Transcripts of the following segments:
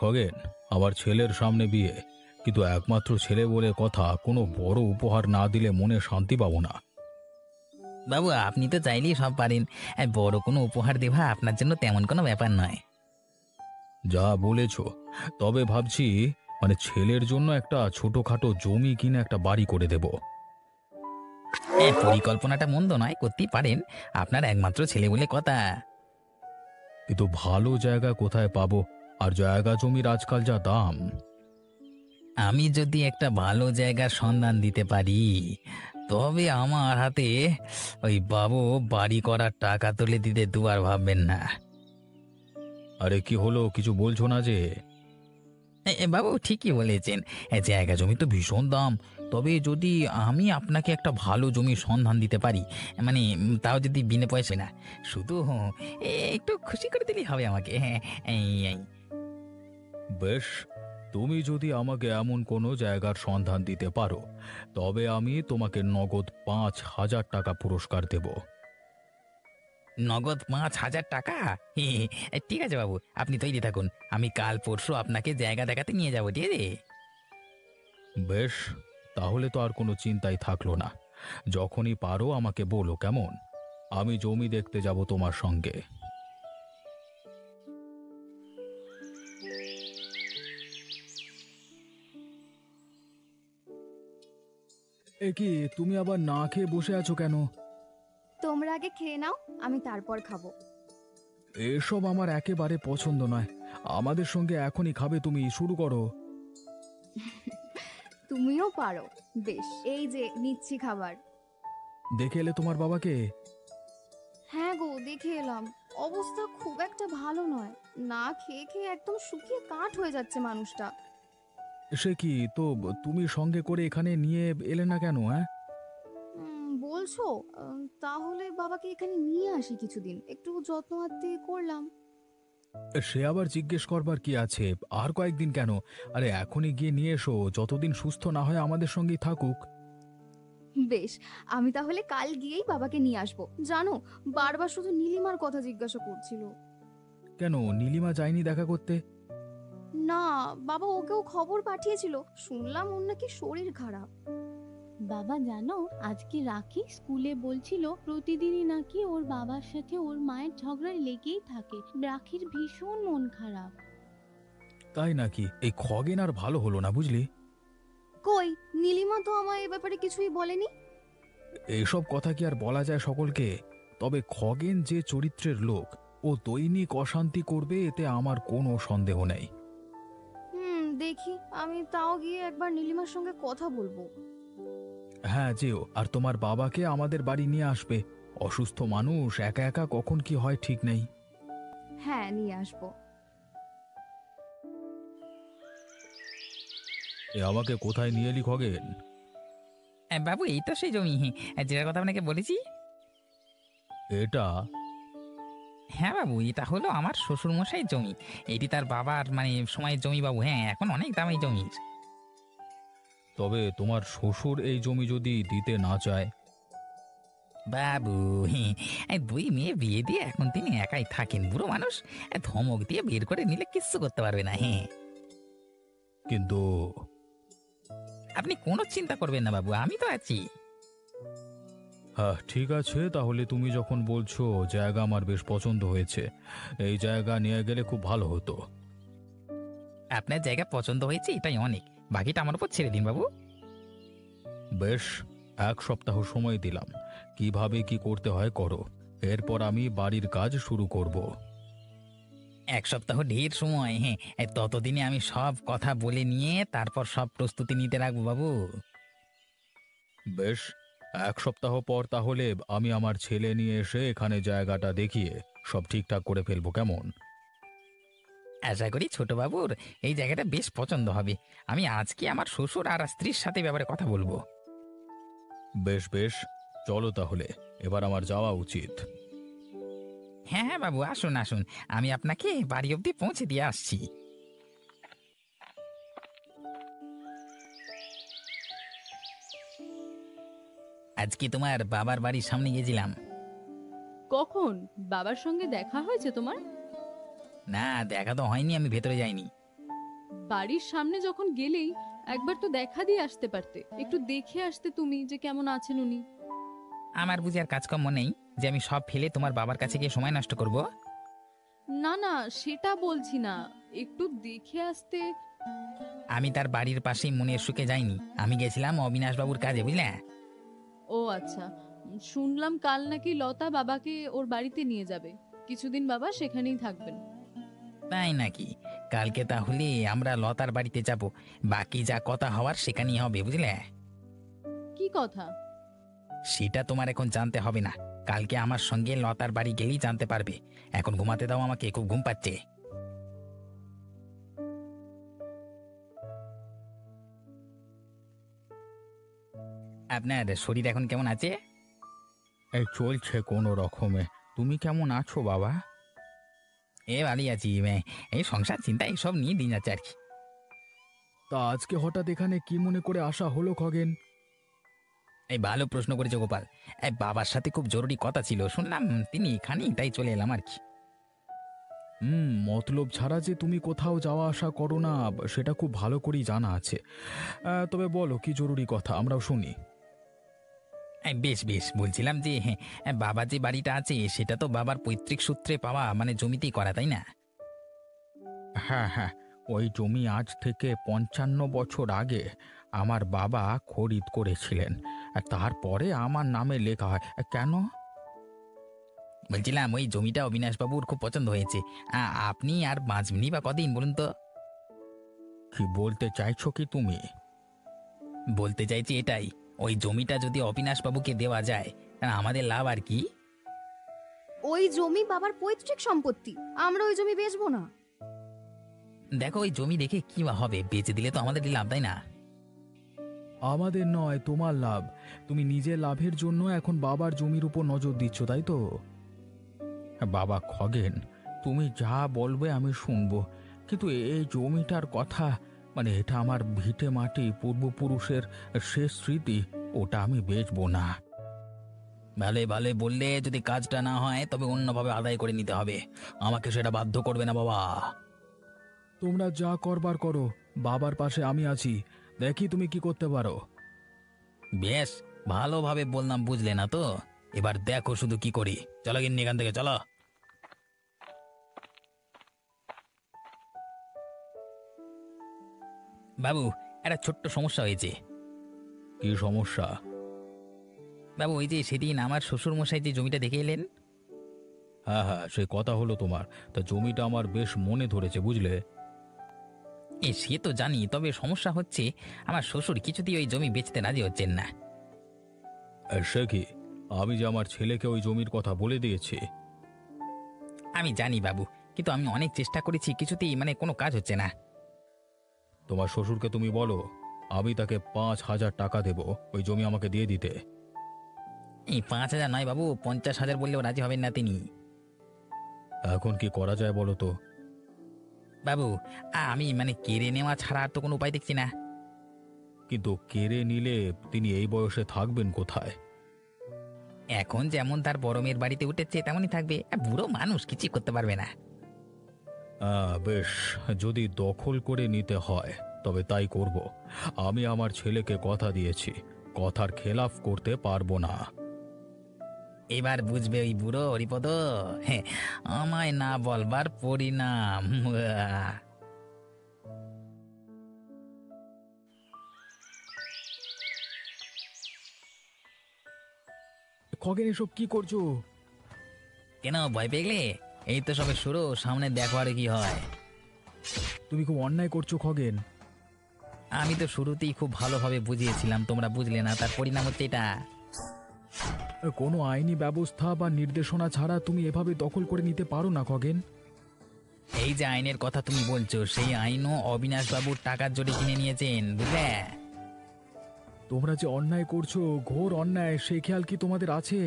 খগেন, আমার ছেলের সামনে বিয়ে, কিন্তু একমাত্র ছেলে বলে কথা, কোনো বড় উপহার না দিলে মনে শান্তি পাবো না। বাবু, আপনি তো চাইলেই সব পারেন। বড় কোনো উপহার দেওয়া আপনার জন্য তেমন কোনো ব্যাপার নয়। যা বলেছ, তবে ভাবছি ছেলের জন্য একটা ছোটখাটো জমি কিনে একটা বাড়ি করে দেব। হ্যাঁ, পরিকল্পনাটা মন্দ নয়, করতেই পারেন। আপনার একমাত্র ছেলে বলে কথা। কিন্তু ভালো জায়গা কোথায় পাবো? আর জায়গা জমির আজকাল যা দাম! আমি যদি একটা ভালো জায়গার সন্ধান দিতে পারি, তবে আমার হাতে ওই বাবু বাড়ি করার টাকা তুলে দিতে দুবার ভাববেন না। আরে কি হলো, কিছু বলছো না যে? বাবু ঠিকই বলেছেন। জায়গা জমি তো ভীষণ দাম। তবে যদি আমি আপনাকে একটা ভালো জমির সন্ধান দিতে পারি, মানে তাও যদি বিনা পয়সায় না, শুধু একটু খুশি করে দিলেই হবে আমাকে। হ্যাঁ, এই এই। বেশ, তুমি যদি আমাকে এমন কোনো জায়গার সন্ধান দিতে পারো, তবে আমি তোমাকে নগদ ৫,০০০ টাকা পুরস্কার দেব। নগদ ৫,০০০ টাকা? ঠিক আছে বাবু, আপনি তৈরি থাকুন। আমি কাল পরশু আপনাকে জায়গা দেখাতে নিয়ে যাবো, ঠিক আছে? বেশ, তাহলে তো আর কোনো চিন্তাই থাকলো না। যখনই পারো আমাকে বলো, কেমন? আমি জমি দেখতে যাব তোমার সঙ্গে। এ কি, তুমি আবার না খেয়ে বসে আছো কেন? তোমরা আগে খেয়ে নাও, আমি তারপর খাবো। এসব আমার একেবারে পছন্দ নয়। আমাদের সঙ্গে এখনই খাবে তুমি? শুরু করো। তুমিও পারো। বেশ, এই যে নিচ্ছি খাবার। দেখে এলে তোমার বাবাকে? হ্যাঁ গো, দেখে এলাম। অবস্থা খুব একটা ভালো নয়। না খেয়ে খেয়ে একদম শুকিয়ে কাঠ হয়ে যাচ্ছে মানুষটা। সে কি তো, তুমি সঙ্গে করে এখানে নিয়ে এলে না কেন? হ্যাঁ, বলছো? তাহলে বাবাকে এখানে নিয়ে আসি, কিছুদিন একটু যত্ন আত্তি করলাম। সে আবার জিজ্ঞেস করবার কি আছে? আর কয়েকদিন কেন? আরে এখনই গিয়ে নিয়ে এসো, যতদিন সুস্থ না হয় আমাদের সঙ্গেই থাকুক। বেশ, আমি তাহলে কাল গিয়েই বাবাকে নিয়ে আসবো। জানো, বারবার শুধু নীলিমার কথা জিজ্ঞাসা করছিল। কেন, নীলিমা যায়নি দেখা করতে? না, বাবা ওকেও খবর পাঠিয়েছিল, শুনলাম ওর নাকি শরীর খারাপ। বাবা জানো, আজকে রাখি স্কুলে বলছিল প্রতিদিনই নাকি ওর বাবার সাথে ওর মায়ের ঝগড়া লেগেই থাকে। রাখির ভীষণ মন খারাপ। তাই নাকি? এই খগেন আর ভালো হলো না, বুঝলি? কই, নীলিমা তো আমায় এ ব্যাপারে কিছুই বলেনি। এইসব কথা কি আর বলা যায় সকলকে? তবে খগেন যে চরিত্রের লোক, ও দৈনিক অশান্তি করবে, এতে আমার কোনো সন্দেহ নেই। দেখি, আমি তাও গিয়ে একবার নীলিমার সঙ্গে কথা বলবো। হ্যাঁ, যেও। আর তোমার বাবাকে আমাদের বাড়ি নিয়ে আসবে। অসুস্থ মানুষ, একা একা কখন কি হয় ঠিক নেই। হ্যাঁ, নিয়ে আসবো। আমাকে কোথায় নিয়ে এলি খগেন? বাবু, এই তো সেই জমি, যেটার কথা আপনাকে বলেছি। এটা? হ্যাঁ বাবু, এটা হলো আমার শ্বশুর মশাই জমি। এটি তার বাবার সময়ের জমি বাবু। হ্যাঁ, এখন অনেক দাম এই জমির। তবে তোমার শ্বশুর এই জমি যদি দিতে না চায়? বাবু, এই দুই মেয়ে বিয়ে দিয়ে এখন তিনি একাই থাকেন, বুড়ো মানুষ। ধমক দিয়ে বের করে নিলে কিচ্ছু করতে পারবে না। হ্যাঁ, কিন্তু আপনি কোনো চিন্তা করবেন না বাবু, আমি তো আছি। হ্যাঁ, ঠিক আছে, তাহলে তুমি যখন বলছো, জায়গা আমার বেশ পছন্দ হয়েছে। এই জায়গা নিয়ে গেলে খুব ভালো হতো। আপনার জায়গা পছন্দ হয়েছে, এটাই অনেক। বাকিটা আমার উপর ছেড়ে দিন বাবু। বেশ, 1 সপ্তাহ সময় দিলাম। কিভাবে কি করতে হয় করো, এরপর আমি বাড়ির কাজ শুরু করব। 1 সপ্তাহ ঢের সময়। হ্যাঁ, ততদিনে আমি সব কথা বলে নিয়ে তারপর সব প্রস্তুতি নিতে রাখবো বাবু। বেশ, 1 সপ্তাহ পর তাহলে আমি আমার ছেলে নিয়ে এসে এখানে জায়গাটা দেখিয়ে সব ঠিকঠাক করে ফেলবো, কেমন? আশা করি ছোট বাবুর এই জায়গাটা বেশ পছন্দ হবে। আমি আজকে আমার শ্বশুর আর স্ত্রীর সাথে ব্যাপারে কথা বলবো। বেশ বেশ, চলো তাহলে, এবার আমার যাওয়া উচিত। হ্যাঁ হ্যাঁ বাবু, আসুন আসুন, আমি আপনাকে বাড়ি অবধি পৌঁছে দিয়ে আসছি। আজকে তোমার বাবার বাড়ির সামনে গেছিলাম। কখন? বাবার সঙ্গে দেখা হয়েছে তোমার? না, দেখা তো হয়নি, আমি ভেতরে যাইনি। বাড়ির সামনে যখন গেলেই একবার তো দেখা দিয়ে আসতে পারতে, একটু দেখে আসতে তুমি যে কেমন আছেন উনি। আমার বুঝি আর কাজকর্ম নেই যে আমি সব ফেলে তোমার বাবার কাছে গিয়ে সময় নষ্ট করব? না না, সেটা বলছি না, একটু দেখে আসতে। আমি তার বাড়ির পাশেই মনের সুখে যাইনি, আমি গেছিলাম অবিনাশবাবুর কাজে, বুঝলে? ও আচ্ছা, শুনলাম কাল নাকি লতা বাবাকে ওর বাড়িতে নিয়ে যাবে, কিছুদিন বাবা সেখানেই থাকবেন। তাই নাকি? কালকে তাহলে আমরা লতার বাড়িতে যাব, বাকি যা কথা হওয়ার সেখানেই হবে, বুঝলে? কি কথা? সেটা তোমার এখন জানতে হবে না, কালকে আমার সঙ্গে লতার বাড়ি গেলেই জানতে পারবে। এখন ঘুমাতে দাও আমাকে, খুব ঘুম পাচ্ছে। আপনার শরীর এখন কেমন আছে? এই চলছে কোনো রকমে। তুমি কেমন আছো বাবা? ভালোই আছি, এই সংসার চিন্তা এইসব নিয়ে দিন যাচ্ছে আর কি। তা আজকে হঠাৎ এখানে কি মনে করে আসা হলো খগেন? এই ভালো প্রশ্ন করেছে গোপাল। এই বাবার সাথে খুব জরুরি কথা ছিল, শুনলাম তিনি এখানেই, তাই চলে এলাম আর কি। মতলব ছাড়া যে তুমি কোথাও যাওয়া আসা করো না সেটা খুব ভালো করেই জানা আছে। তবে বলো কি জরুরি কথা, আমরাও শুনি। বেশ বেশ, বলছিলাম যে হ্যাঁ, বাবা যে বাড়িটা আছে সেটা তো বাবার পৈতৃক সূত্রে পাওয়া, মানে জমিতেই করা, তাই না? হ্যাঁ হ্যাঁ, ওই জমি আজ থেকে 55 বছর আগে আমার বাবা খরিদ করেছিলেন, আর তারপরে আমার নামে লেখা হয়। কেন? বলছিলাম ওই জমিটা অবিনাশবাবুর খুব পছন্দ হয়েছে। আপনি আর বাঁচবেনই বা কদিন বলুন তো? কি বলতে চাইছো কি তুমি? বলতে চাইছি এটাই, ওই জমিটা যদি অবিনাশবাবুকে দেওয়া যায় তা আমাদের লাভ আর কি। ওই জমি বাবার পৈতৃক সম্পত্তি, আমরা ওই জমি বেচবো না। দেখো ওই জমি দেখে কি বা হবে, বেচে দিলে তো আমাদেরই লাভ, তাই না? আমাদের নয়, তোমার লাভ। তুমি নিজের লাভের জন্য এখন বাবার জমির উপর নজর দিচ্ছ, তাই তো? বাবা খগেন, তুমি যা বলবে আমি শুনবো, কিন্তু এই জমিটার কথা, মানে এটা আমার ভিটে মাটি, পূর্বপুরুষের শেষ স্মৃতি, ওটা আমি বেচবো না। ভালো ভালো বললে, যদি কাজটা না হয় তবে অন্যভাবে আদায় করে নিতে হবে, আমাকে সেটা বাধ্য করবে না বাবা। তোমরা যা করবার করো, বাবার পাশে আমি আছি, দেখি তুমি কি করতে পারো। বেশ ভালোভাবে বললাম, বুঝলে না তো? এবার দেখো শুধু কি করি, চলো গিন্নি এখান থেকে চলো। বাবু, একটা ছোট্ট সমস্যা হয়েছে। কি সমস্যা? বাবু, ওই যে সেদিন আমার শ্বশুর মশাই যে জমিটা দেখে এলেন। হ্যাঁ হ্যাঁ, সে কথা হলো তোমার। তা জমিটা আমার বেশ মনে ধরেছে, বুঝলে। সে তো জানি, তবে সমস্যা হচ্ছে আমার শ্বশুর কিছুতেই ওই জমি বেচতে রাজি হচ্ছেন না। সে কি? আমি যে আমার ছেলেকে ওই জমির কথা বলে দিয়েছি। আমি জানি বাবু, কিন্তু আমি অনেক চেষ্টা করেছি, কিছুতেই মানে কোনো কাজ হচ্ছে না। তোমার শ্বশুরকে তুমি বলো আমি তাকে 5,000 টাকা দেব ওই জমি আমাকে দিয়ে দিতে। এই 5,000 নয় বাবু, 50,000 বললেও রাজি হবেন না তিনি। এখন কি করা যায় বলো তো? বাবু, আমি মানে কেড়ে নেওয়া ছাড়া আর তো কোনো উপায় দেখছি না। কিন্তু কেড়ে নিলে তিনি এই বয়সে থাকবেন কোথায়? এখন যেমন তার বড় মেয়ের বাড়িতে উঠেছে তেমনই থাকবে, বুড়ো মানুষ কিছু করতে পারবে না। বেশ, যদি দখল করে নিতে হয় তবে তাই করব। আমি আমার ছেলেকে কথা দিয়েছি, কথার খেলাফ করতে পারবো না। এবার বুঝবে ওই বুড়ো হরিপদ, হ্যাঁ, আমায় না বলবার পরিণাম। খগেন, এসব কি করছো? কেন ভয় পেয়ে গেলে? এই তো সবে শুরু, সামনে দেখো আর কি হয়। তুমি খুব অন্যায় করছো খগেন। আমি তো শুরুতেই খুব ভালোভাবে বুঝিয়েছিলাম, তোমরা বুঝলে না, তার পরিণাম হচ্ছে এটা। কোনো আইনি ব্যবস্থা বা নির্দেশনা ছাড়া তুমি এভাবে দখল করে নিতে পারো না খগেন। এই যে আইনের কথা তুমি বলছো, সেই আইনও অবিনাশবাবুর টাকার জোরে কিনে নিয়েছেন, বুঝলে? তোমরা যে অন্যায় করছো, ঘোর অন্যায়, সেই খেয়াল কি তোমাদের আছে?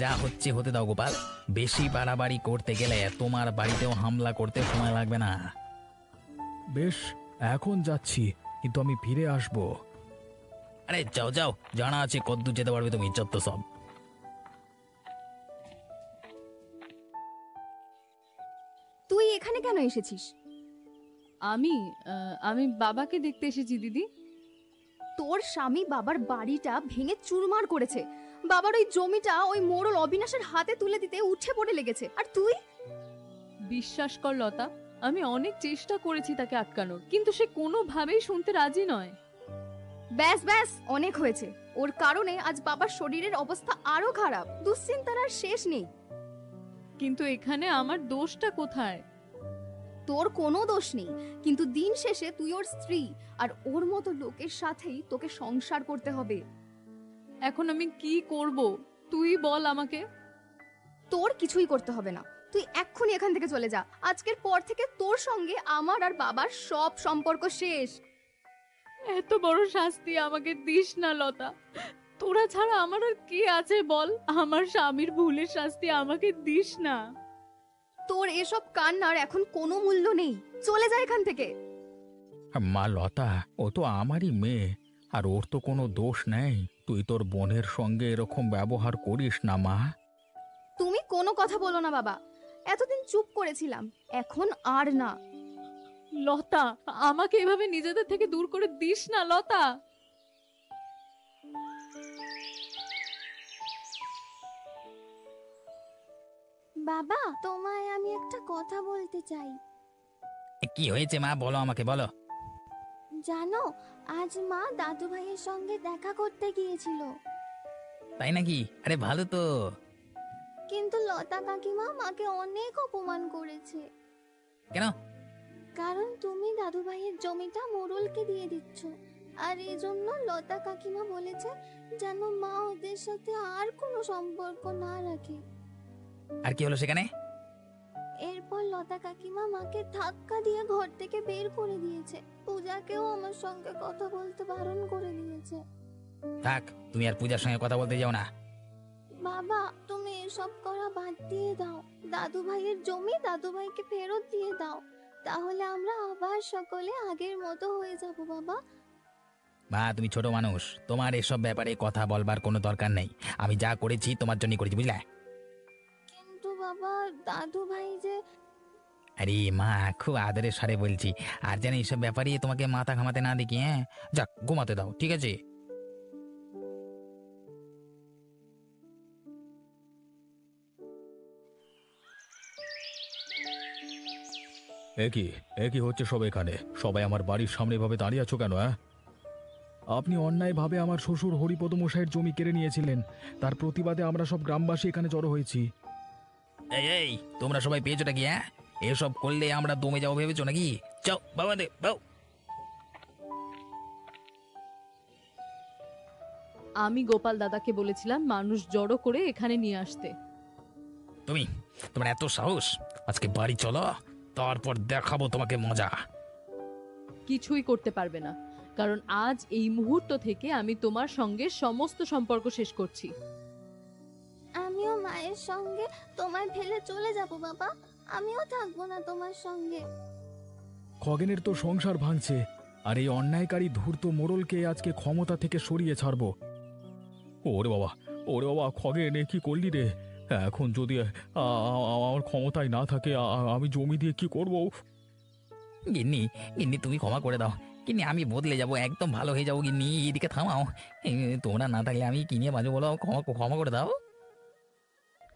যা হচ্ছে হতে দাও গোপাল, বেশি বাড়াবাড়ি করতে গেলে তোমার বাড়িতেও হামলা করতে সময় লাগবে না। বেশ, এখন যাচ্ছি, কিন্তু আমি ফিরে আসবো। আরে যাও যাও, জানা আছে কদ্দূর যেতে পারবে তুমি, যত সব। তুই এখানে কেন এসেছিস? আমি আমি বাবাকে দেখতে এসেছি দিদি। তোর স্বামী বাবার বাড়িটা ভেঙে চুরমার করেছে, বাবার ওই জমিটা ওই মোড়ল অবিনাশের হাতে তুলে দিতে উঠে পড়ে লেগেছে, আর তুই? বিশ্বাস কর লতা, আমি অনেক চেষ্টা করেছি তাকে আটকানোর, কিন্তু সে কোনোভাবেই শুনতে রাজি নয়। ব্যাস ব্যাস, অনেক হয়েছে। ওর কারণে আজ বাবার শরীরের অবস্থা আরো খারাপ, দুশ্চিন্তার আর শেষ নেই। কিন্তু এখানে আমার দোষটা কোথায়? তোর কোনো দোষ নেই, কিন্তু দিন শেষে তুই ওর স্ত্রী, আর ওর মতো লোকের সাথেই তোকে সংসার করতে হবে। এখন আমি কি করব তুই বল আমাকে। তোর কিছুই করতে হবে না, তুই এক্ষুনি এখান থেকে চলে যা। আজকের পর থেকে তোর সঙ্গে আমার আর বাবার সব সম্পর্ক শেষ। এত বড় শাস্তি আমাকে দিস না লতা, তোরা ছাড়া আমার আর কে আছে বল? আমার স্বামীর ভুলের শাস্তি আমাকে দিস না। তোর এসব কান্নার এখন কোনো মূল্য নেই, চলে যা এখান থেকে। মা লতা, ও তো আমারই মেয়ে, আর ওর তো কোনো দোষ নেই। তুই তোর বোনের সঙ্গে এরকম ব্যবহার করিস না মা। তুমি কোনো কথা বলো না বাবা, এতদিন চুপ করেছিলাম, এখন আর না। লতা, আমাকে এভাবে নিজেদের থেকে দূর করে দিস না লতা। বাবা, তোমায় আমি একটা কথা বলতে চাই। কি হয়েছে মা, বলো আমাকে, বলো। জানো, আজ মা দাদু ভাইয়ের সঙ্গে দেখা করতে গিয়েছিল, তাই নাকি? আরে ভালো তো। কিন্তু লতা কাকিমা মাকে অনেক অপমান করেছে। কেন? কারণ তুমি দাদু ভাইয়ের জমিটা মোড়লকে দিয়ে দিচ্ছ, আর এজন্য লতা কাকিমা বলেছে যেন মা ওদের সাথে আর কোনো সম্পর্ক না রাখে। আর কি হলো সেখানে? এরপর লতা কাকিমা মাকে ধাক্কা দিয়ে ঘর থেকে বের করে দিয়েছে, পূজাকেও আমার সঙ্গে কথা বলতে বারণ করে দিয়েছে। থাক, তুমি আর পূজার সঙ্গে কথা বলতে যাও না। বাবা, তুমি এসব করা বাদ দিয়ে দাও, দাদু ভাইয়ের জমি দাদু ভাইকে ফেরত দিয়ে দাও, তাহলে আমরা আবার সকলে আগের মতো হয়ে যাব। বাবা, মা, তুমি ছোট মানুষ, তোমার এসব ব্যাপারে কথা বলবার কোনো দরকার নেই। আমি যা করেছি তোমার জন্য করেছি, বুঝলে? কিন্তু বাবা, দাদু ভাই যে... আরে মা, খুব আদরের সারে বলছি, আর যেন এইসব ব্যাপারে তোমাকে মাথা ঘামাতে না দেখি। হ্যাঁ, যাক, ঘুমাতে দাও, ঠিক আছে? একই একই হচ্ছে সব এখানে। সবাই আমার বাড়ির সামনে এভাবে দাঁড়িয়ে আছো কেন? আপনি অন্যায়ভাবে আমার শ্বশুর হরিপদ মশাইয়ের জমি কেড়ে নিয়েছিলেন, তার প্রতিবাদে আমরা সব গ্রামবাসী এখানে জড়ো হয়েছি। এই এই, তোমরা সবাই পেয়েছোটা কি? হ্যাঁ, এসব করলে আমরা দমে যাবো ভেবেছো নাকি? যাও বাবা, দে বাউ। আমি গোপাল দাদাকে বলেছিলাম মানুষ জড়ো করে এখানে নিয়ে আসতে। তোমার এত সাহস? আজকে বাড়ি চলো, তারপর দেখাবো তোমাকে মজা। কিছুই করতে পারবে না, কারণ আজ এই মুহূর্ত থেকে আমি তোমার সঙ্গে সমস্ত সম্পর্ক শেষ করছি। আমিও মায়ের সঙ্গে তোমায় ফেলে চলে যাব বাবা, আমিও থাকবো না তোমার সঙ্গে। খগেনের তো সংসার ভাঙছে, আর এই অন্যায়কারী ধূর্ত মোড়লকে আজকে ক্ষমতা থেকে সরিয়ে ছাড়বো। ওরে বাবা, ওরে বাবা, খগেন এ কি করলি রে? এখন যদি আমার ক্ষমতায় না থাকে, আমি জমি দিয়ে কি করব? গিন্নি, গিন্নি তুমি ক্ষমা করে দাও। গিন্নি, আমি বদলে যাব, একদম ভালো হয়ে যাবো। গিন্নি, এদিকে থামাও। তোমরা না থাকলে আমি কি নিয়ে বাজবো বলো? ক্ষমা ক্ষমা করে দাও।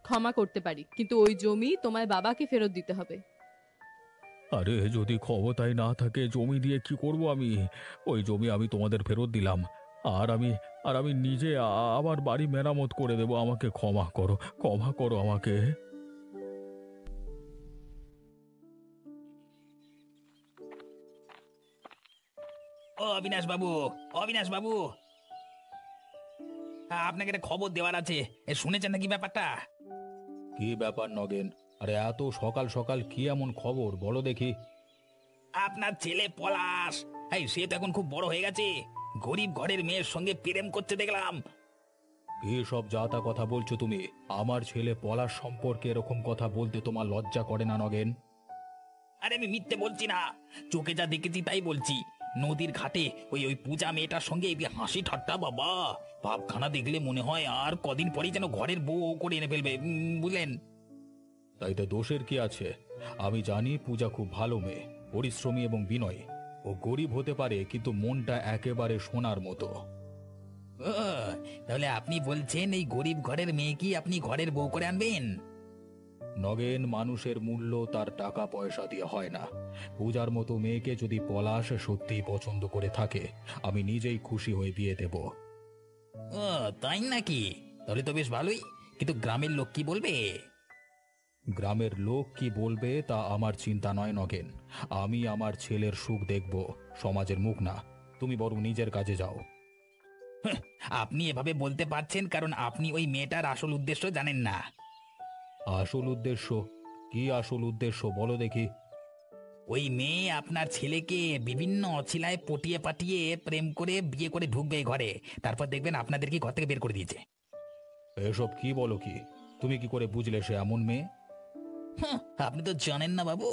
ক্ষমা করতে পারি, কিন্তু ওই জমি তোমায় বাবাকে ফেরত দিতে হবে। আরে যদি ক্ষমতায় না থাকে জমি দিয়ে কি করব আমি? ওই জমি আমি তোমাদের ফেরত দিলাম, আর আমি নিজে আমার বাড়ি মেরামত করে দেব। আমাকে ক্ষমা করো, ক্ষমা করো আমাকে। ও অবিনাশ বাবু, অবিনাশ বাবু, আপনাকে একটা খবর দেওয়ার আছে। শুনেছেন নাকি ব্যাপারটা? কি ব্যাপার নগেন? আরে এত সকাল সকাল কি এমন খবর, বলো দেখি। আপনার ছেলে পলাশ, সে তো এখন খুব বড় হয়ে গেছে। গরিব ঘরের মেয়ের সঙ্গে প্রেম করতে দেখলাম। কি সব যাতা কথা বলছো তুমি? আমার ছেলে পলাশ সম্পর্কে এরকম কথা বলতে তোমার লজ্জা করে না নগেন? আরে আমি মিথ্যে বলছি না, চোখে যা দেখেছি তাই বলছি। নদীর ঘাটে ওই ওই পূজা মেয়েটার সঙ্গে এই হাসি ঠাট্টা, বাবা ভাবখানা দেখলে মনে হয় আর কদিন পরেই যেন ঘরের বউ করে এনে ফেলবে, বুঝলেন? তাইতে দোষের কি আছে? আমি জানি পূজা খুব ভালো মেয়ে, পরিশ্রমী এবং বিনয়ী। ও গরিব হতে পারে কিন্তু মনটা একেবারে সোনার মতো। ও, তাহলে আপনি বলছেন এই গরিব ঘরের মেয়েকেই আপনি ঘরের বউ করে আনবেন? নগেন, মানুষের মূল্য তার টাকা পয়সা দিয়ে হয় না। পূজার মতো মেয়েকে যদি পলাশ সত্যিই পছন্দ করে থাকে, আমি নিজেই খুশি হয়ে বিয়ে দেব। ও তাই নাকি? তাহলে তো বেশ ভালোই, কিন্তু গ্রামের লোক কি বলবে? গ্রামের লোক কি বলবে তা আমার চিন্তা নয় নগেন। আমি আমার ছেলের সুখ দেখব, সমাজের মুখ না। তুমি বরং নিজের কাজে যাও। আপনি এভাবে বলতে পারছেন কারণ আপনি ওই মেয়েটার আসল উদ্দেশ্য জানেন না। আসল উদ্দেশ্য? কি আসল উদ্দেশ্য বলো দেখি। ওই মেয়ে আপনার ছেলেকে বিভিন্ন অছিলায় পটিয়ে পাটিয়ে প্রেম করে বিয়ে করে ঢুকবে এই ঘরে, তারপর দেখবেন আপনাদেরকে ঘর থেকে বের করে দিয়েছে। এসব কি বলো কি? তুমি কি করে বুঝলে সে এমন মেয়ে? আপনি তো জানেন না বাবু,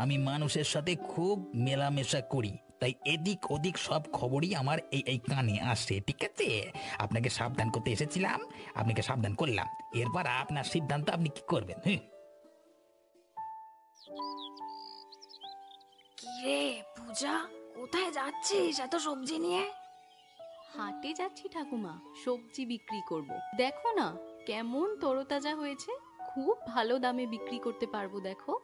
আমি মানুষের সাথে খুব মেলামেশা করি, তাই এদিক ওদিক সব খবরই আমার এই এই কানে আসে। ঠিক আছে, আপনাকে সাবধান করতে এসেছিলাম, আপনাকে সাবধান করলাম, এরপর আপনার সিদ্ধান্ত আপনি কি করবেন। কি রে পূজা, কোথায় যাচ্ছিস এত সবজি নিয়ে? হাটে যাচ্ছি ঠাকুমা, সবজি বিক্রি করব। দেখো না কেমন তরতাজা হয়েছে, খুব ভালো দামে বিক্রি করতে পারবো দেখো।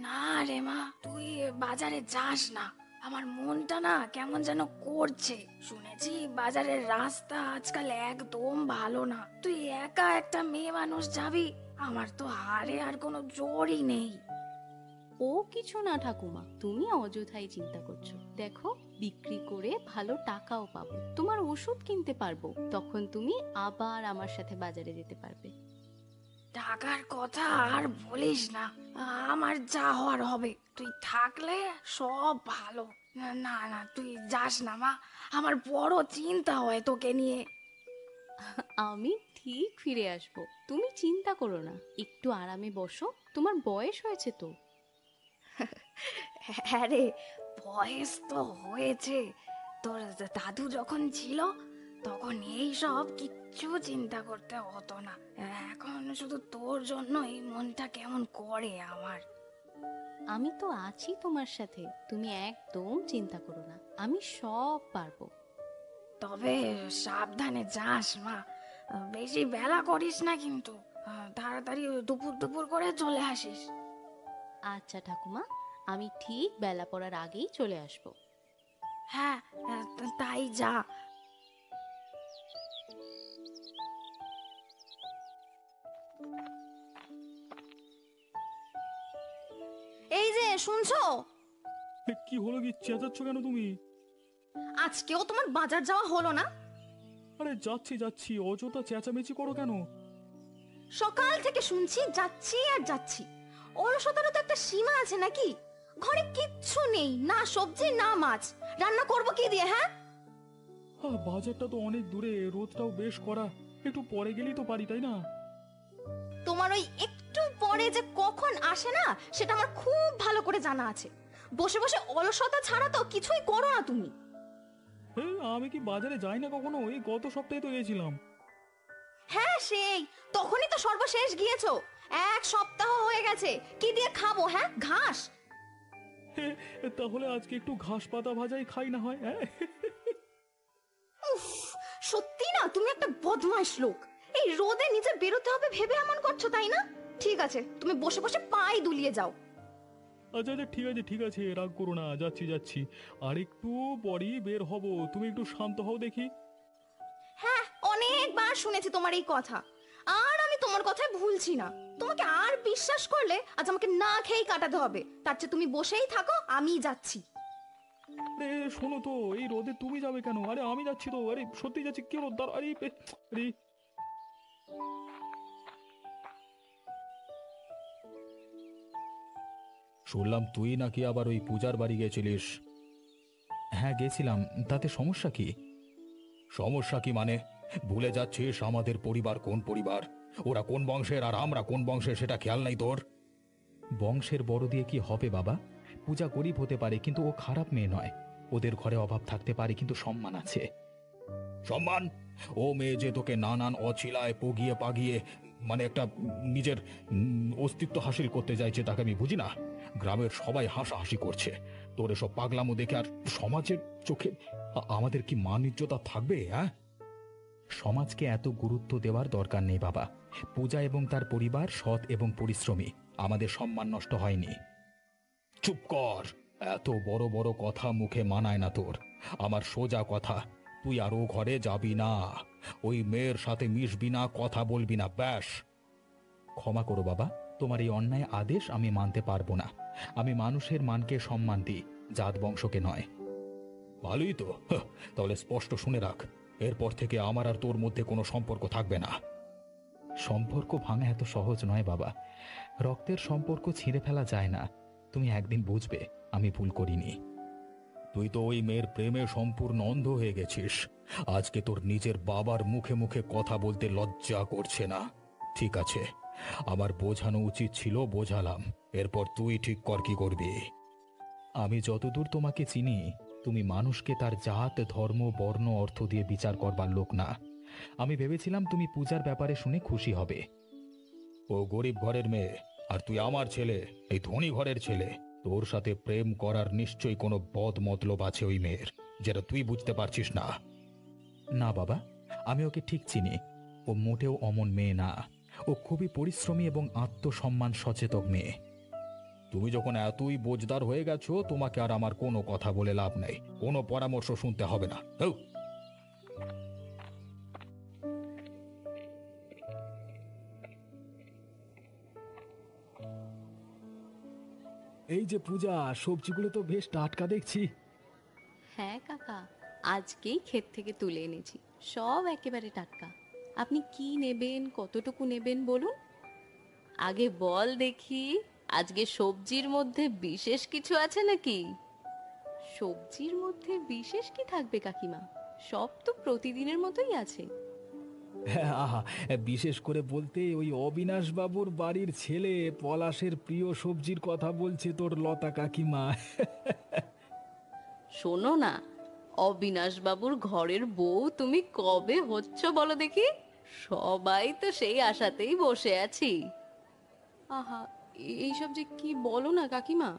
না রে মা, তুই বাজারে যাস না, আমার মনটা না কেমন যেন করছে। শুনেছি বাজারের রাস্তা আজকাল একদম ভালো না, তুই একা একটা মেয়ে মানুষ যাবি, আমার তো হাড়ে আর কোনো জোরই নেই। ও কিছু না ঠাকুমা, তুমি অযথাই চিন্তা করছো। দেখো বিক্রি করে ভালো টাকাও পাবো, তোমার ওষুধ কিনতে পারবো, তখন তুমি আবার আমার সাথে বাজারে যেতে পারবে। টাকার কথা আর বলিস না, আমার যা হওয়ার হবে, তুই থাকলে সব ভালো। না না না, তুই যাস না মা, আমার বড় চিন্তা হয় তোকে নিয়ে। আমি ঠিক ফিরে আসবো, তুমি চিন্তা করো না। একটু আরামে বসো, তোমার বয়স হয়েছে তো। হ্যাঁ রে, বয়স তো হয়েছে। তোর দাদু যখন ছিল তখন এই সব কিচ্ছু চিন্তা করতে হতো না। এখন শুধু তোর জন্য এই মনটা কেমন করে আমার। আমি তো আছি তোমার সাথে, তুমি একদম চিন্তা করো না, আমি সব পারবো। তবে সাবধানে যাস মা, বেশি বেলা করিস না কিন্তু, তাড়াতাড়ি দুপুর দুপুর করে চলে আসিস। আচ্ছা ঠাকুমা, আমি ঠিক বেলা পড়ার আগেই চলে আসবো। হ্যাঁ, তাই যা। এই যে শুনছো, কি হলো? কি চেঁচাচ্ছ কেন তুমি? আজকেও তোমার বাজার যাওয়া হলো না? আরে যাচ্ছি যাচ্ছি, অযথা চেঁচামেচি করো কেন? সকাল থেকে শুনছি যাচ্ছি আর যাচ্ছি, অলসতারও তো একটা সীমা আছে নাকি? ঘরে কিচ্ছু নেই, না সবজি না মাছ, রান্না করবো কি দিয়ে? হ্যাঁ, বাজারটা তো অনেক দূরে, রোদটাও বেশ করা, একটু পরে গেলেই তো পারি, তাই না? তোমার ওই একটু পরে যে কখন আসে না, সেটা আমার খুব ভালো করে জানা আছে। বসে বসে অলসতা ছাড়া তো কিছুই করো না তুমি। আমি কি বাজারে যাই না কখনো? এই গত সপ্তাহে তো গেছিলাম। হ্যাঁ সেই, তখনই তো সর্বশেষ গিয়েছো, এক সপ্তাহ হয়ে গেছে। কি দিয়ে খাবো? হ্যাঁ, ঘাস? তাহলে আজকে একটু ঘাস পাতা ভাজাই খাই না হয়? উফ, সত্যি না তুমি একটা বদমাইশ লোক। এই রোদে নিচে বেরোতে হবে ভেবে এমন করছো, তাই না? ঠিক আছে, তুমি বসে বসে পাই দুলিয়ে যাও। আচ্ছা আচ্ছা, ঠিক আছে ঠিক আছে, রাগ করো না, যাচ্ছি যাচ্ছি, আর একটু পরেই বের হব, তুমি একটু শান্ত হও দেখি। হ্যাঁ, অনেকবার শুনেছি তোমার এই কথা, আর আমি তোমার কথায় ভুলছি না। তোমাকে আর বিশ্বাস করলে আজ আমাকে না খেয়েই কাটাতে হবে, তার চেয়ে তুমি বসেই থাকো, আমি যাচ্ছি। আরে শোনো তো, এই রোদে তুমি যাবে কেন? আরে আমি যাচ্ছি তো, আরে সত্যি যাচ্ছি, কি রোদ! আরে আরে শুনলাম তুই নাকি আবার ওই পূজার বাড়ি গেছিলিস? হ্যাঁ গেছিলাম, তাতে সমস্যা কি? সমস্যা কি মানে? ভুলে যাচ্ছিস আমাদের পরিবার কোন পরিবার, ওরা কোন বংশের আর আমরা কোন বংশের, সেটা খেয়াল নাই তোর? বংশের বড় দিয়ে কি হবে বাবা? পূজা গরিব হতে পারে কিন্তু ও খারাপ মেয়ে নয়। ওদের ঘরে অভাব থাকতে পারে কিন্তু সম্মান আছে। সম্মান? ও মেয়ে যে তোকে নানান অছিলায় পগিয়ে পাগিয়ে মানে একটা নিজের অস্তিত্ব হাসিল করতে চাইছে তাকে আমি বুঝি না। গ্রামের সবাই হাসাহাসি করছে তোর এসব পাগলামো দেখে, আর সমাজের চোখে আমাদের কি মান ইজ্জত থাকবে? হ্যাঁ, সমাজকে এত গুরুত্ব দেওয়ার দরকার নেই বাবা। পূজা এবং তার পরিবার সৎ এবং পরিশ্রমী, আমাদের সম্মান নষ্ট হয়নি। চুপ কর, এত বড় বড় কথা মুখে মানায় না তোর। আমার সোজা কথা, তুই আর ও ঘরে যাবি না, ওই মেয়ের সাথে মিশবি না, কথা বলবি না, ব্যাস। ক্ষমা করো বাবা, তোমার এই অন্যায় আদেশ আমি মানতে পারবো না। আমি মানুষের মানকে সম্মান দিই, জাত বংশকে নয়। ভালোই তো, তাহলে স্পষ্ট শুনে রাখ, এরপর থেকে আমার আর তোর মধ্যে কোনো সম্পর্ক থাকবে না। সম্পর্ক ভাঙা এত সহজ নয় বাবা, রক্তের সম্পর্ক ছিঁড়ে ফেলা যায় না। তুমি একদিন বুঝবে আমি ভুল করিনি। তুই তো ওই মেয়ের প্রেমে সম্পূর্ণ অন্ধ হয়ে গেছিস। আজকে তোর নিজের বাবার মুখে মুখে কথা বলতে লজ্জা করছে না? ঠিক আছে, আমার বোঝানো উচিত ছিল, বোঝালাম। এরপর তুই ঠিক কর কি করবি। আমি যতদূর তোমাকে চিনি, তুমি মানুষকে তার জাত, ধর্ম, বর্ণ, অর্থ দিয়ে বিচার করবার লোক না। আমি ভেবেছিলাম তুমি পূজার ব্যাপারে শুনে খুশি হবে। ও গরিব ঘরের মেয়ে, আর তুই আমার ছেলে, এই ধনী ঘরের ছেলে। তোর সাথে প্রেম করার নিশ্চয়ই কোনো বদ মতলব আছে ওই মেয়ের, যেটা তুই বুঝতে পারছিস না। না বাবা, আমি ওকে ঠিক চিনি। ও মোটেও অমন মেয়ে না। ও খুবই পরিশ্রমী এবং আত্মসম্মান সচেতন মেয়ে। তুমি যখন এতই বোঝদার হয়ে গেছো, তোমাকে আর আমার কোনো কথা বলে লাভ নেই, কোনো পরামর্শ শুনতে হবে না। এই যে পূজা, সবজিগুলো তো বেশ টাটকা দেখছি। হ্যাঁ কাকা, আজকেই ক্ষেত থেকে তুলে এনেছি, সব একেবারে টাটকা। আপনি কি নেবেন, কতটুকু নেবেন বলুন? আগে বল দেখি, আজকে সবজির মধ্যে বিশেষ কিছু আছে নাকি? সবজির মধ্যে বিশেষ কি থাকবে কাকিমা, সব তো প্রতিদিনের মতোই আছে। আহা, বিশেষ করে বলতে ওই অবিনাশ বাবুর বাড়ির ছেলে পলাশের প্রিয় সবজির কথা বলছে তোর লতা কাকিমা। শোনো না, অবিনাশ বাবুর ঘরের বউ তুমি কবে হচ্ছ বলো দেখি? সবাই তো সেই আশাতেই বসে আছি। আহা, এইসব যে কি বলো না কাকিমা।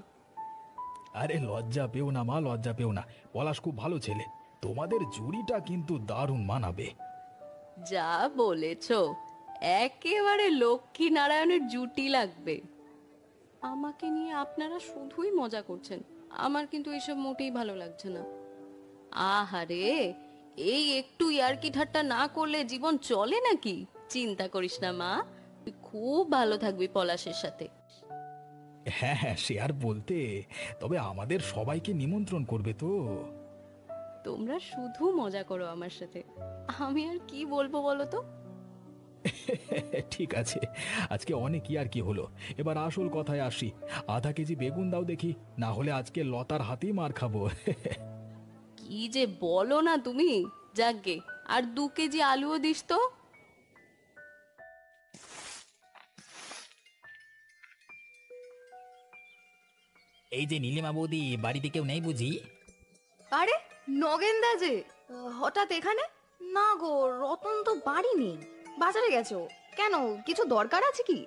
আরে লজ্জা পেও না মা, লজ্জা পেও না। পলাশ খুব ভালো ছেলে, তোমাদের জুড়িটা কিন্তু দারুণ মানাবে। যা বলেছ, একেবারে লক্ষ্মী নারায়ণের জুটি লাগবে। আমাকে নিয়ে আপনারা শুধুই মজা করছেন, আমার কিন্তু এসব মোটেই ভালো লাগছে না। আহারে, এই একটু ইয়ার্কি ঠাট্টা না করলে জীবন চলে নাকি? চিন্তা করিস না মা, তুই খুব ভালো থাকবি পলাশের সাথে। হ্যাঁ হ্যাঁ, সে আর বলতে, তবে আমাদের সবাইকে নিমন্ত্রণ করবে তো। তোমরা শুধু মজা করো আমার সাথে, আমি আর কি বলবো বলো তো। ঠিক আছে, আজকে অনেক আর কি হলো, এবার আসল কথায় আসি। আধা কেজি বেগুন দাও দেখি, না হলে আজকে লতার হাতেই মার খাবো। কি যে বলো না তুমি। যাকগে, আর 2 কেজি আলুও দিস তো। এই যে নীলিমা বৌদি, বাড়িতে কেউ নেই বুঝি? আরে নগেনদা যে, হঠাৎ এখানে? না গো, রতন তো বাড়ি নেই, বাজারে গেছো। কেন, কিছু দরকার আছে কি?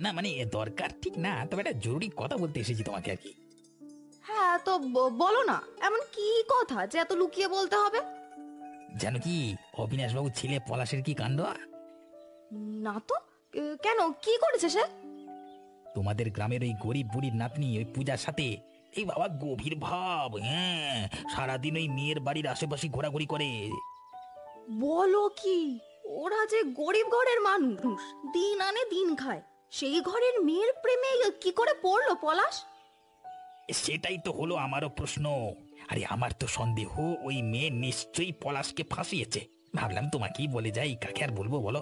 না মানে দরকার ঠিক না, তবে একটা জরুরি কথা বলতে এসেছি তোমাকে আর কি। হ্যাঁ তো বলো না, এমন কি কথা যে এত লুকিয়ে বলতে হবে? জানো কি অবিনাশ বাবু ছেলে পলাশের কি কাণ্ড? না তো, কেন, কি করেছে সে? তোমাদের গ্রামের ওই গরিব বুড়ির নাতনি ওই পূজার সাথে, এই বাবা গভীর ভাব, হ্যাঁ, সারাদিন ওই মেয়ের বাড়ির আশেপাশে ঘোরাঘুরি করে। বলো কি? ওরা যে গরিব ঘরের মানুষ, দিন আনে দিন খায়, সেই ঘরের মেয়ের প্রেমে কি করে পড়লো পলাশ? সেটাই তো হলো আমারও প্রশ্ন। আরে আমার তো সন্দেহ ওই মেয়ে নিশ্চয়ই পলাশকে ফাঁসিয়েছে। ভাবলাম তোমাকেই বলে যাই, কাকে আর বলবো বলো।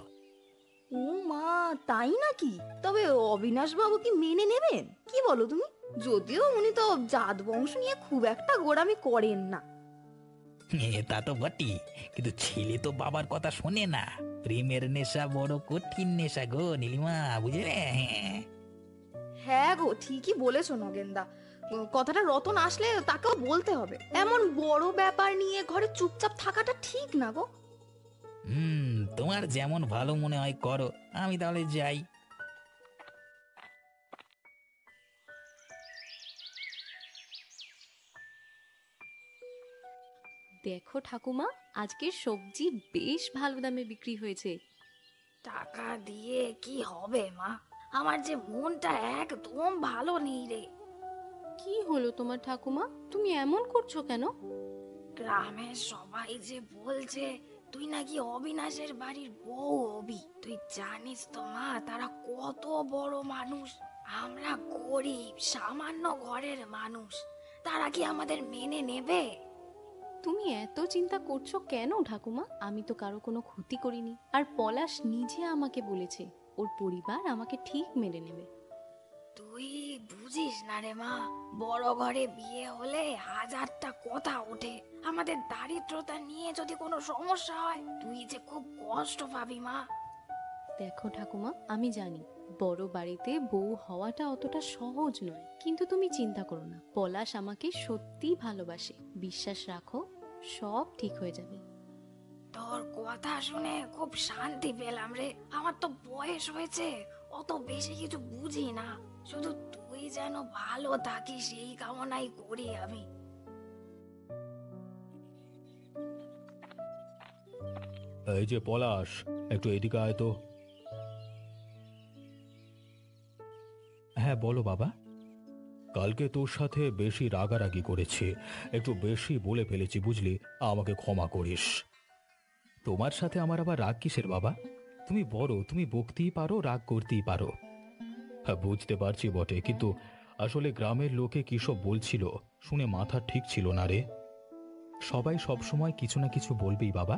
ও মা, তাই নাকি? তবে অবিনাশ বাবু কি মেনে নেবেন? কি বলো তুমি? যদিও উনি তো জাত বংশ নিয়ে খুব একটা গোড়ামি করেন না। তা তো বটি, কিন্তু ছেলে তো বাবার কথা শোনে না। প্রেমের নেশা বড় কঠিন নেশা গো নীলিমা, বুঝলে? হ্যাঁ গো, ঠিকই বলেছো নগেনদা। কথাটা রতন আসলে তাকেও বলতে হবে। এমন বড় ব্যাপার নিয়ে ঘরে চুপচাপ থাকাটা ঠিক না গো। তোমার যেমন ভালো মনে হয় করো, আমি তাহলে যাই। দেখো ঠাকুমা, আজকের সবজি বেশ ভালো দামে বিক্রি হয়েছে। টাকা দিয়ে কি হবে মা? আমার যে মনটা একদম ভালো নেই রে। কি হলো তোমার ঠাকুমা, তুমি এমন করছো কেন? গ্রামের সবাই যে বলছে তুই নাকি অবিনাশের বাড়ির বউ হবি। তুই জানিস তো মা, তারা কত বড় মানুষ। আমরা গরিব সামান্য ঘরের মানুষ, তারা কি আমাদের মেনে নেবে? তুমি এত চিন্তা করছো কেন ঠাকুমা? আমি তো কারো কোনো ক্ষতি করিনি, আর পলাশ নিজে আমাকে বলেছে ওর পরিবার আমাকে ঠিক মেনে নেবে। তুই বুঝিস না রে মা, বড় ঘরে বিয়ে হলে হাজারটা কথা ওঠে। আমাদের দারিদ্রতা নিয়ে যদি কোনো সমস্যা হয়, তুই যে খুব কষ্ট পাবি মা। দেখো ঠাকুমা, আমি জানি বড় বাড়িতে বউ হওয়াটা অতটা সহজ নয়, কিন্তু তুমি চিন্তা করো না, পলাশ আমাকে সত্যি ভালোবাসে। বিশ্বাস রাখো, সব ঠিক হয়ে যাবে। তোর কথা শুনে খুব শান্তি পেলাম রে। আমার তো বয়স হয়েছে, অত বেশি কিছু বুঝি না। শুধু তুই যেন ভালো থাকিস এই কামনাই করি আমি। এই যে পলাশ, একটু এদিকে আয় তো। হ্যাঁ বলো বাবা। কালকে তোর সাথে বেশি রাগারাগি করেছি, একটু বেশি বলে ফেলেছি বুঝলি, আমাকে ক্ষমা করিস। তোমার সাথে আমার আবার রাগ কিসের বাবা? তুমি বড়, তুমি বকতেই পারো, রাগ করতেই পারো। হ্যাঁ বুঝতে পারছি বটে, কিন্তু আসলে গ্রামের লোকে কি সব বলছিল শুনে মাথা ঠিক ছিল না রে। সবাই সব সময় কিছু না কিছু বলবেই বাবা,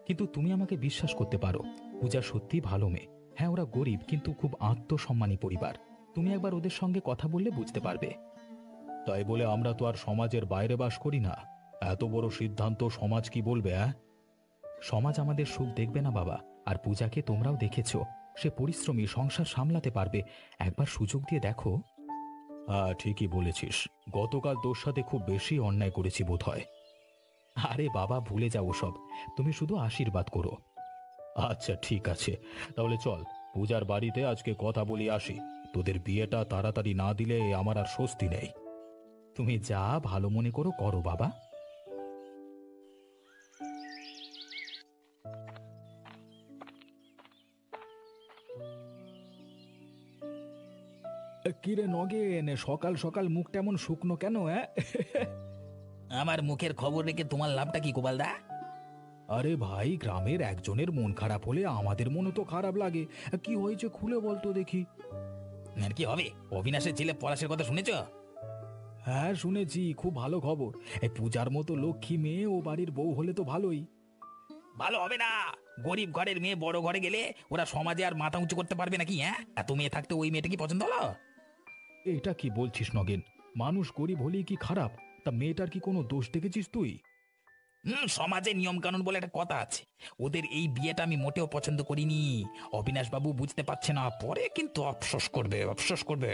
কিন্তু তুমি আমাকে বিশ্বাস করতে পারো, পূজা সত্যি ভালো মেয়ে। হ্যাঁ ওরা গরিব কিন্তু খুব আত্মসম্মানী পরিবার। তুমি একবার ওদের সঙ্গে কথা বললে বুঝতে পারবে। তাই বলে আমরা তো আর সমাজের বাইরে বাস করি না। এত বড় সিদ্ধান্ত সমাজ কি বলবে? সমাজ আমাদের সুখ দেখবে না বাবা। আর পূজাকে তোমরাও দেখেছো, সে পরিশ্রমী, সংসার সামলাতে পারবে। একবার সুযোগ দিয়ে দেখো। হ্যাঁ ঠিকই বলেছিস, গতকাল তোর সাথে খুব বেশি অন্যায় করেছি বোধহয়। আরে বাবা ভুলে যাও সব, তুমি শুধু আশীর্বাদ করো। আচ্ছা ঠিক আছে, তাহলে চল পূজার বাড়িতে আজকে কথা বলি আসি। তোদের বিয়েটা তাড়াতাড়ি না দিলে আমার আর স্বস্তি নেই। তুমি যা ভালো মনে করো করো বাবা। কিরে নগেন, সকাল সকাল মুখটা এমন শুকনো কেন? আমার মুখের খবর রেখে তোমার লাভটা কি গোপালদা? আরে ভাই, গ্রামের একজনের মন খারাপ হলে আমাদের মনও তো খারাপ লাগে। কি হয়েছে খুলে বলতো দেখি। আর কি হবে, অবিনাশের ছেলে পলাশের কথা শুনেছ? হ্যাঁ শুনেছি, খুব ভালো খবর। এই পূজার মতো লক্ষ্মী মেয়ে ও বাড়ির বউ হলে তো ভালোই। ভালো হবে না। গরিব ঘরের মেয়ে বড় ঘরে গেলে ওরা সমাজে আর মাথা উঁচু করতে পারবে নাকি? হ্যাঁ, এত মেয়ে থাকতে ওই মেয়েটা কি পছন্দ হলো? এটা কি বলছিস নগেন? মানুষ গরিব হলেই কি খারাপ? তা মেয়েটার কি কোনো দোষ দেখেছিস তুই? সমাজে নিয়ম কানুন বলে একটা কথা আছে। ওদের এই বিয়েটা আমি মোটেও পছন্দ করিনি। অবিনাশ বাবু বুঝতে পারছে না, পরে কিন্তু আফসোস করবে, আফসোস করবে।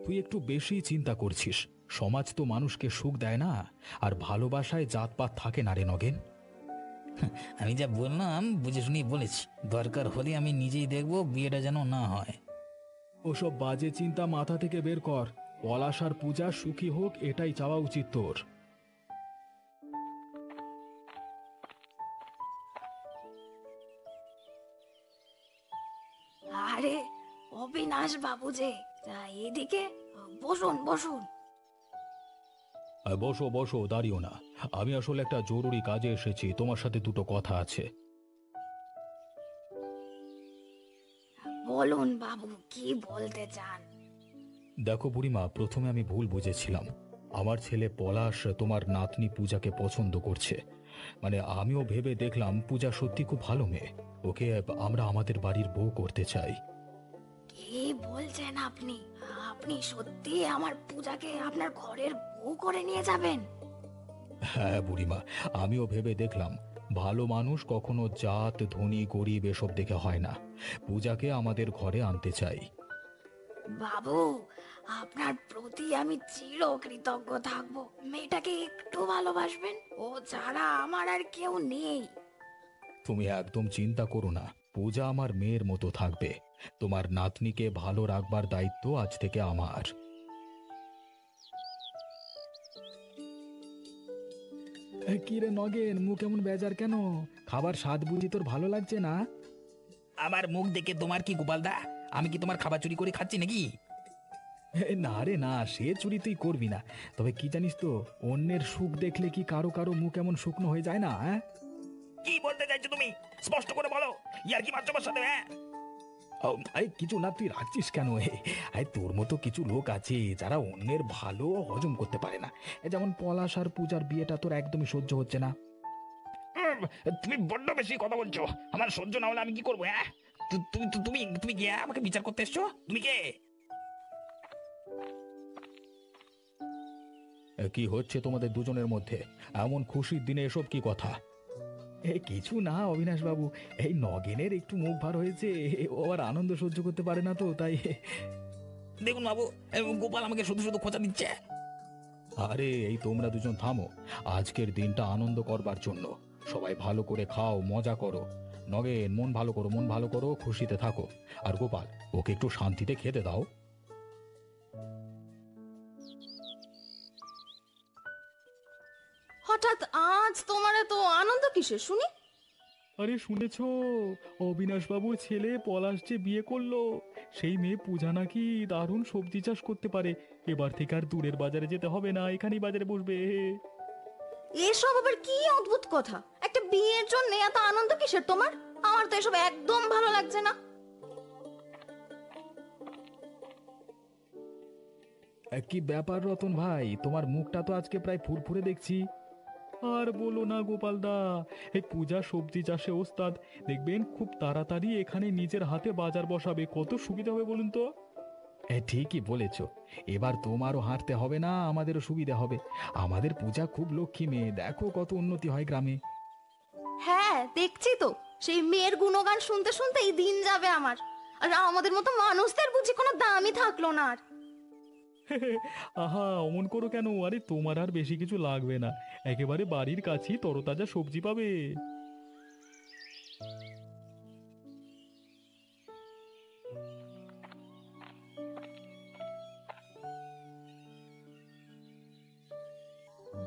তুই একটু বেশি চিন্তা করছিস। সমাজ তো মানুষকে সুখ দেয় না, আর ভালোবাসায় জাতপাত থাকে না রে নগেন। আমি যা বললাম বুঝে শুনেই বলেছি, দরকার হলে আমি নিজেই দেখবো বিয়েটা যেন না হয়। ওসব বাজে চিন্তা মাথা থেকে বের কর। পলাশ আর পূজা সুখী হোক, এটাই চাওয়া উচিত তোর। আরে অবিনাশ বাবু যে, তা এদিকে বসুন বসুন। বসো বসো, দাঁড়িও না। আমি আসলে একটা জরুরি কাজে এসেছি, তোমার সাথে দুটো কথা আছে। বলুন বাবু, কি বলতে চান? দেখো বুড়িমা, প্রথমে আমি ভুল বুঝেছিলাম। আমার ছেলে পলাশ তোমার নাতনি পূজাকে পছন্দ করছে। মানে আমিও ভেবে দেখলাম পূজা সত্যি খুব ভালো মেয়ে, ওকে আমরা আমাদের বাড়ির বউ করতে চাই। কি বলছেন আপনি? আপনি সত্যি আমার পূজাকে আপনার ঘরের বউ করে নিয়ে যাবেন? হ্যাঁ বুড়িমা, আমিও ভেবে দেখলাম ভালো মানুষ কখনো জাত ধনী গরিব এসব দেখে হয় না। পূজাকে আমাদের ঘরে আনতে চাই। বাবু, আপনার প্রতি আমি চিরকৃতজ্ঞ থাকবো। মেয়েটাকে একটু ভালোবাসবেন, ও ছাড়া আমার আর কেউ নেই। তুমি একদম চিন্তা করো না, পূজা আমার মেয়ের মতো থাকবে। তোমার নাতনিকে ভালো রাখবার দায়িত্ব আজ থেকে আমার। কি রে নগেন, মুখ এমন বেজার কেন? খাবার স্বাদ বুঝি তোর ভালো লাগছে না? আমার মুখ দেখে তোমার কি গোপালদা? আমি কি তোমার খাবার চুরি করে খাচ্ছি নাকি? না রে না, সে চুরি তুই করবি না। তবে কি জানিস তো, অন্যের সুখ দেখলে কি কারো কারো মুখ এমন শুকনো হয়ে যায় না? হ্যাঁ, কি বলতে চাইছো তুমি? স্পষ্ট করে বলো। ইয়ার কি মারছো আমার সাথে? হ্যাঁ, আরে কিছু না, তুই রাখছিস কেন? আরে তোর মতো কিছু লোক আছে যারা অন্যের ভালো হজম করতে পারে না। যেমন পলাশ আর পূজার বিয়েটা তোর একদমই সহ্য হচ্ছে না। তুমি বড্ড বেশি কথা বলছো। আমার সহ্য না হলে আমি কি করবো? হ্যাঁ, তুমি তুমি কে আমাকে বিচার করতে এসছো? তুমি কে? কি হচ্ছে তোমাদের দুজনের মধ্যে? এমন খুশির দিনে এসব কি কথা? কিছু না অবিনাশ বাবু, এই নগেনের একটু মুখ ভার হয়েছে, ও আর আনন্দ সহ্য করতে পারে না তো তাই। দেখুন বাবু, গোপাল আমাকে শুধু শুধু খোঁচা দিচ্ছে। আরে এই তোমরা দুজন থামো, আজকের দিনটা আনন্দ করবার জন্য। সবাই ভালো করে খাও, মজা করো। নগেন, মন ভালো করো, মন ভালো করো, খুশিতে থাকো। আর গোপাল, ওকে একটু শান্তিতে খেতে দাও। হঠাৎ আজ তোমার এত আনন্দ কিসে শুনি? আরে শুনেছ, অবিনাশ বাবুর ছেলে পলাশ যে বিয়ে করলো, সেই মেয়ে পূজা নাকি দারুণ সবজি চাষ করতে পারে। এবার থেকে আর দূরের বাজারে যেতে হবে না, এখানেই বাজারে বসবে। এসব আবার কি অদ্ভুত কথা! একটা বিয়ের জন্য এত আনন্দ কিসের তোমার? আমার তো এসব একদম ভালো লাগছে না। কি ব্যাপার রতন ভাই, তোমার মুখটা তো আজকে প্রায় ফুরফুরে দেখছি। আর বলো না গোপালদা, এই পূজা সবজি চাষে ওস্তাদ। দেখবেন খুব তাড়াতাড়ি এখানে নিজের হাতে বাজার বসাবে, কত সুবিধা হবে বলুন তো। ঠিকই বলেছ, এবার তোমারও হাঁটতে হবে না, আমাদেরও সুবিধা হবে। আমাদের পূজা খুব লক্ষ্মী মেয়ে, দেখো কত উন্নতি হয় গ্রামে। হ্যাঁ, দেখছি তো, সেই মেয়ের গুণগান শুনতে শুনতে এই দিন যাবে আমার। আর আমাদের মতো মানুষদের বুঝি কোনো দামই থাকলো না আর। আহা, অমন করো কেন? আরে তোমার আর বেশি কিছু লাগবে না, একেবারে বাড়ির কাছেই তরতাজা সবজি পাবে।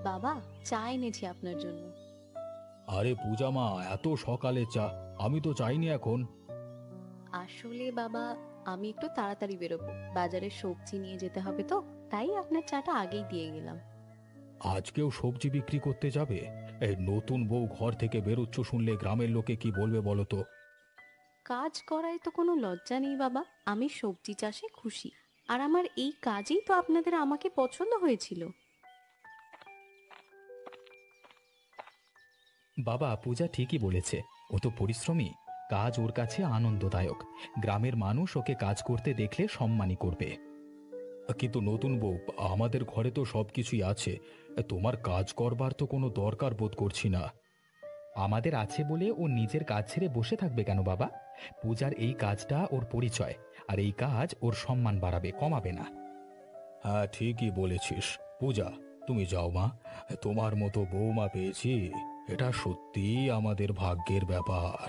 বাবা, চা এনেছি আপনার জন্য। আরে পূজা মা, এত সকালে চা? আমি তো চাইনি এখন। আসলে বাবা, আমি একটু তাড়াতাড়ি বেরোবো, বাজারে সবজি নিয়ে যেতে হবে তো, তাই আপনার চাটা আগেই দিয়ে গেলাম। আজকেও সবজি বিক্রি করতে যাবে? এই নতুন বউ ঘর থেকে বেরোচ্ছ শুনলে গ্রামের লোকে কি বলবে বলো তো? কাজ করায় তো কোনো লজ্জা নেই বাবা, আমি সবজি চাষে খুশি। আর আমার এই কাজেই তো আপনাদের আমাকে পছন্দ হয়েছিল। বাবা, পূজা ঠিকই বলেছে, ও তো পরিশ্রমী, কাজ ওর কাছে আনন্দদায়ক। গ্রামের মানুষ ওকে কাজ করতে দেখলে সম্মানই করবে। কিন্তু নতুন বউ, আমাদের ঘরে তো সবকিছুই আছে, তোমার কাজ করবার তো কোনো দরকার বোধ করছি না। আমাদের আছে বলে ও নিজের কাজ ছেড়ে বসে থাকবে কেন বাবা? পূজার এই কাজটা ওর পরিচয়, আর এই কাজ ওর সম্মান বাড়াবে, কমাবে না। হ্যাঁ, ঠিকই বলেছিস। পূজা, তুমি যাও মা, তোমার মতো বৌমা পেয়েছি, এটা সত্যি আমাদের ভাগ্যের ব্যাপার।